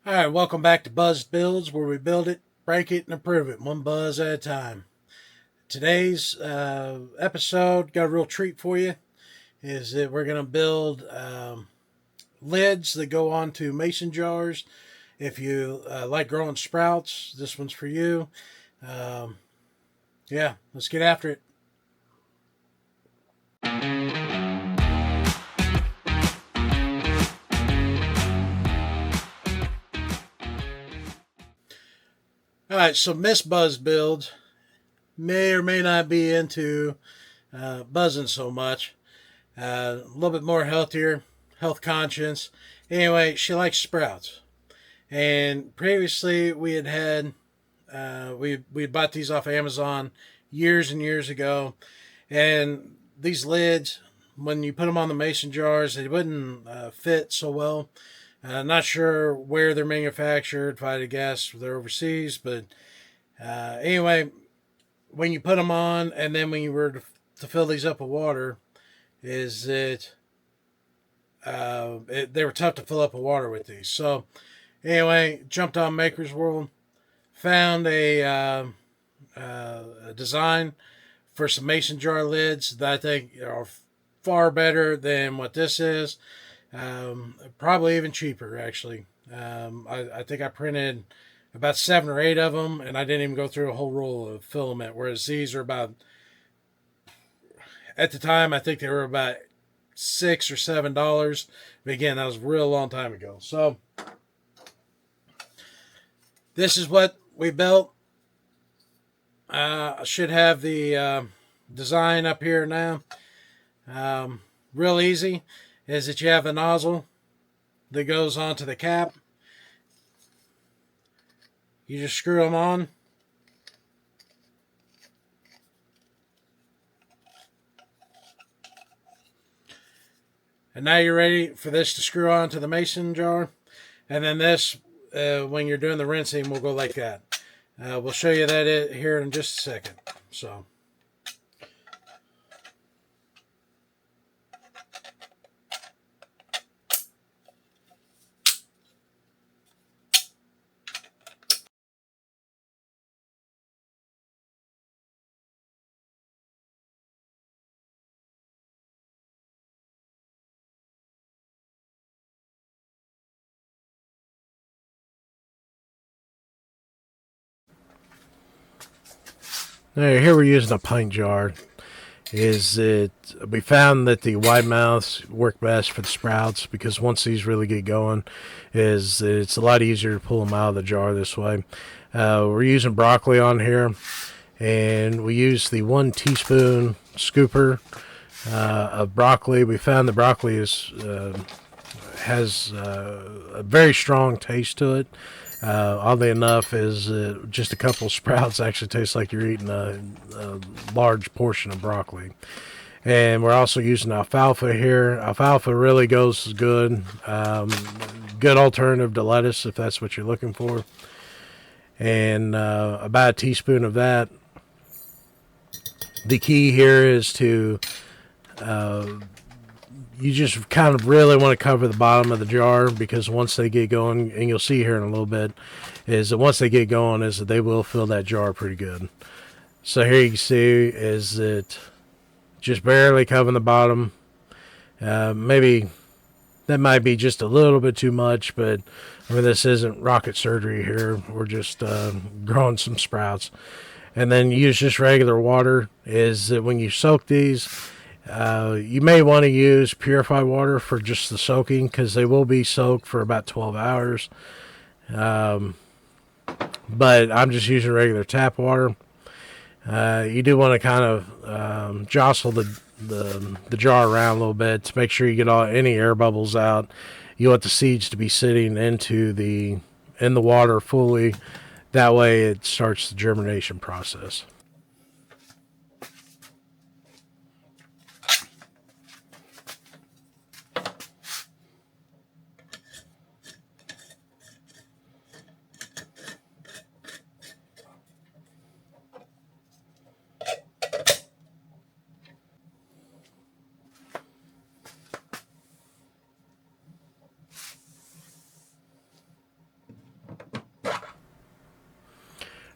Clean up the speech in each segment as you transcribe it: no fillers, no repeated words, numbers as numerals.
All right, welcome back to Buzz Builds, where we build it, break it, and improve it one buzz at a time. Today's episode got a real treat for you. Is that we're going to build lids that go onto mason jars. If you like growing sprouts, this one's for you. Um, yeah, let's get after it. All right, so Miss Buzz Builds may or may not be into buzzing so much. A little bit more healthier, health conscious. Anyway, she likes sprouts. And previously, we had bought these off Amazon years and years ago, and these lids, when you put them on the mason jars, they wouldn't fit so well. Not sure where they're manufactured. If I had to guess, they're overseas. But anyway, when you put them on, and then when you were to fill these up with water, is that they were tough to fill up with water with these. So anyway, jumped on Maker's World, found a design for some mason jar lids that I think are far better than what this is. Probably even cheaper, actually. I think I printed about 7 or 8 of them, and I didn't even go through a whole roll of filament, whereas these are about, at the time, I think they were about $6 or $7. But again, that was a real long time ago. So this is what we built. I should have the design up here now. Real easy is that you have the nozzle that goes onto the cap. You just screw them on. And now you're ready for this to screw onto the mason jar. And then this, when you're doing the rinsing, will go like that. We'll show you that here in just a second. So. Here we're using a pint jar. We found that the wide mouths work best for the sprouts because once these really get going, it's a lot easier to pull them out of the jar this way. We're using broccoli on here, and we use the 1 teaspoon scooper of broccoli. We found the broccoli has a very strong taste to it. Oddly enough, is just a couple sprouts actually taste like you're eating a large portion of broccoli. And we're also using alfalfa here. Alfalfa really goes good. Good alternative to lettuce if that's what you're looking for. And about a teaspoon of that. The key here is to you just kind of really want to cover the bottom of the jar, because once they get going, and you'll see here in a little bit, is that once they get going, is that they will fill that jar pretty good. So here you can see is that just barely covering the bottom. Maybe that might be just a little bit too much, but I mean, this isn't rocket surgery here. We're just growing some sprouts. And then use just regular water. Is that when you soak these, you may want to use purified water for just the soaking, because they will be soaked for about 12 hours. But I'm just using regular tap water. You do want to kind of jostle the jar around a little bit to make sure you get any air bubbles out. You want the seeds to be sitting in the water fully. That way it starts the germination process.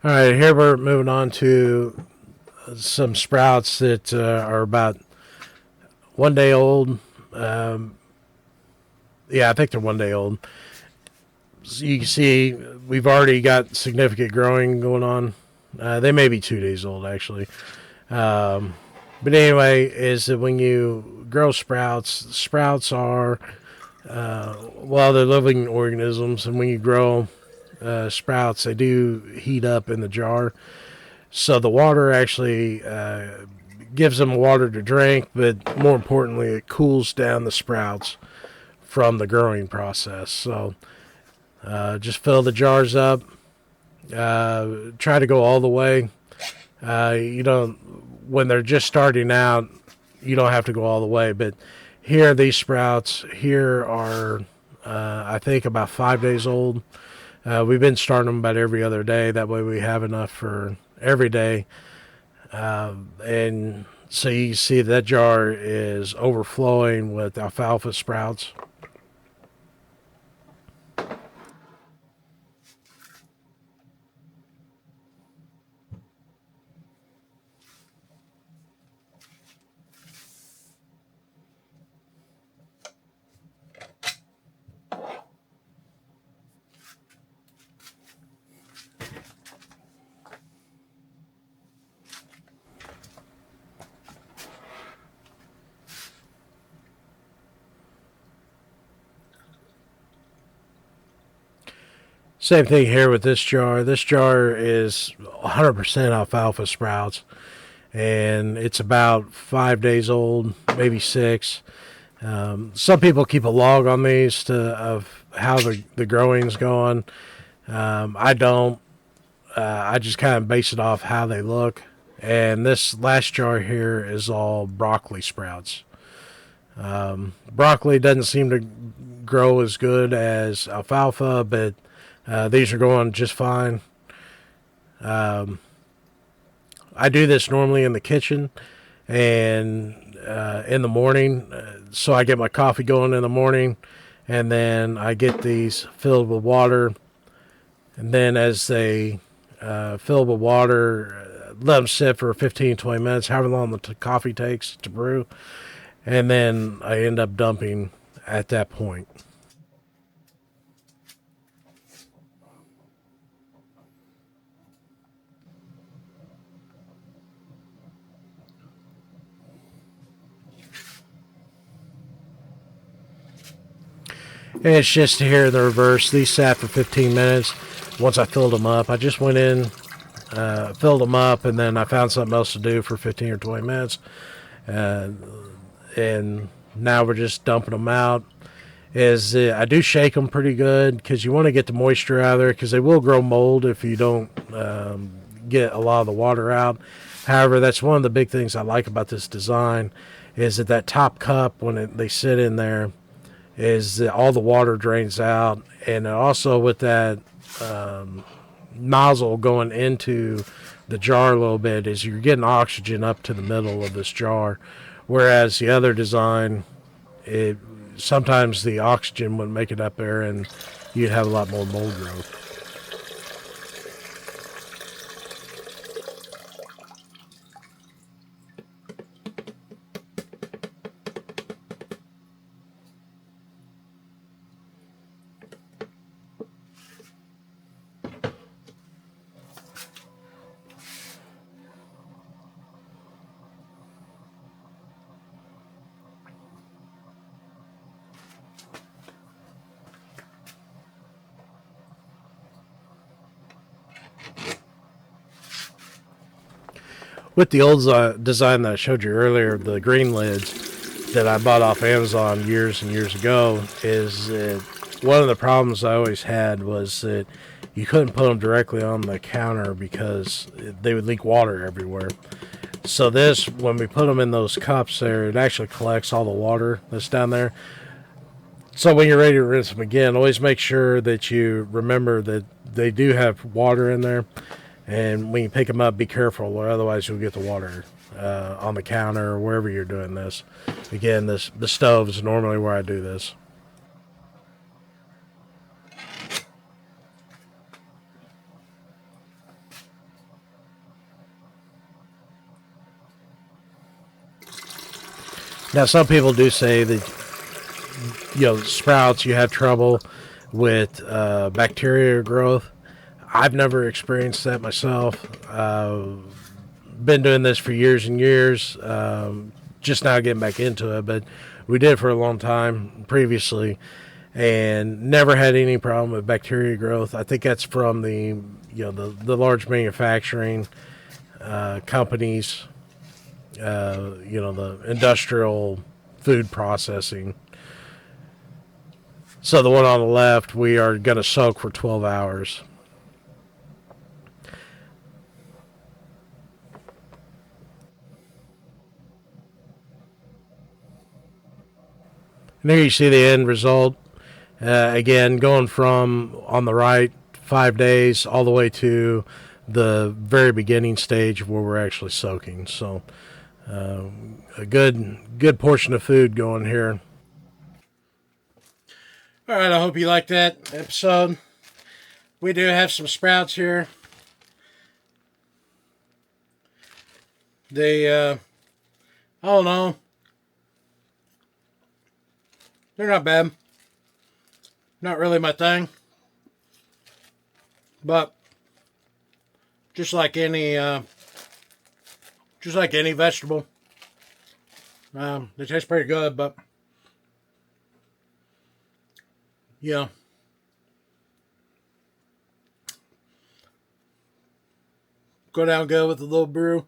All right, here we're moving on to some sprouts that are about 1 day old. Um, yeah, I think they're 1 day old. So you can see we've already got significant growing going on. They may be 2 days old actually. Um, but anyway, is that when you grow sprouts, sprouts are well, they're living organisms, and when you grow sprouts, they do heat up in the jar. So the water actually gives them water to drink, but more importantly, it cools down the sprouts from the growing process. So just fill the jars up. Try to go all the way. You don't when they're just starting out. You don't have to go all the way, but here these sprouts here are I think about 5 days old. We've been starting them about every other day. That way we have enough for every day. And so you see that jar is overflowing with alfalfa sprouts. Same thing here with this jar. This jar is 100% alfalfa sprouts, and it's about 5 days old, maybe six. Some people keep a log on these of how the growing's going. I don't. I just kind of base it off how they look. And this last jar here is all broccoli sprouts. Broccoli doesn't seem to grow as good as alfalfa, but these are going just fine. Um, I do this normally in the kitchen and in the morning. So I get my coffee going in the morning, and then I get these filled with water. And then as they fill with water, let them sit for 15, 20 minutes, however long the coffee takes to brew. And then I end up dumping at that point. And it's just here in the reverse. These sat for 15 minutes. Once I filled them up, I just went in, filled them up, and then I found something else to do for 15 or 20 minutes. Uh, and now we're just dumping them out. I do shake them pretty good because you want to get the moisture out of there because they will grow mold if you don't get a lot of the water out. However, that's one of the big things I like about this design is that top cup when they sit in there is that all the water drains out, and also with that nozzle going into the jar a little bit is you're getting oxygen up to the middle of this jar, whereas the other design, it sometimes the oxygen wouldn't make it up there, and you'd have a lot more mold growth. With the old design that I showed you earlier, the green lids that I bought off Amazon years and years ago, is that one of the problems I always had was that you couldn't put them directly on the counter because they would leak water everywhere. So this, when we put them in those cups there, it actually collects all the water that's down there. So when you're ready to rinse them again, always make sure that you remember that they do have water in there. And when you pick them up, be careful, or otherwise you'll get the water on the counter or wherever you're doing this. Again, the stove is normally where I do this. Now, some people do say that, sprouts, you have trouble with bacteria growth. I've never experienced that myself. Been doing this for years and years. Just now getting back into it, but we did it for a long time previously, and never had any problem with bacteria growth. I think that's from the large manufacturing companies, the industrial food processing. So the one on the left, we are going to soak for 12 hours. And here you see the end result. Again, going from on the right 5 days all the way to the very beginning stage where we're actually soaking. So a good portion of food going here. All right, I hope you liked that episode. We do have some sprouts here. They, I don't know. They're not bad. Not really my thing. But just like any vegetable, they taste pretty good. But yeah, go down good with a little brew.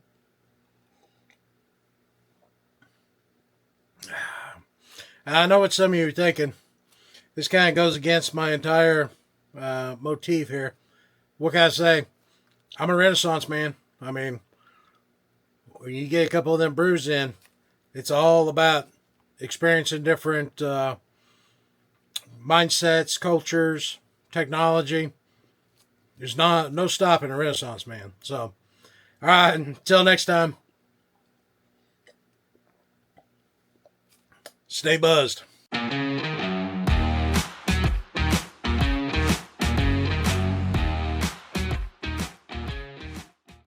I know what some of you are thinking. This kind of goes against my entire motif here. What can I say? I'm a Renaissance man. I mean, when you get a couple of them brews in, it's all about experiencing different mindsets, cultures, technology. There's no stopping a Renaissance man. So, all right, until next time, stay buzzed.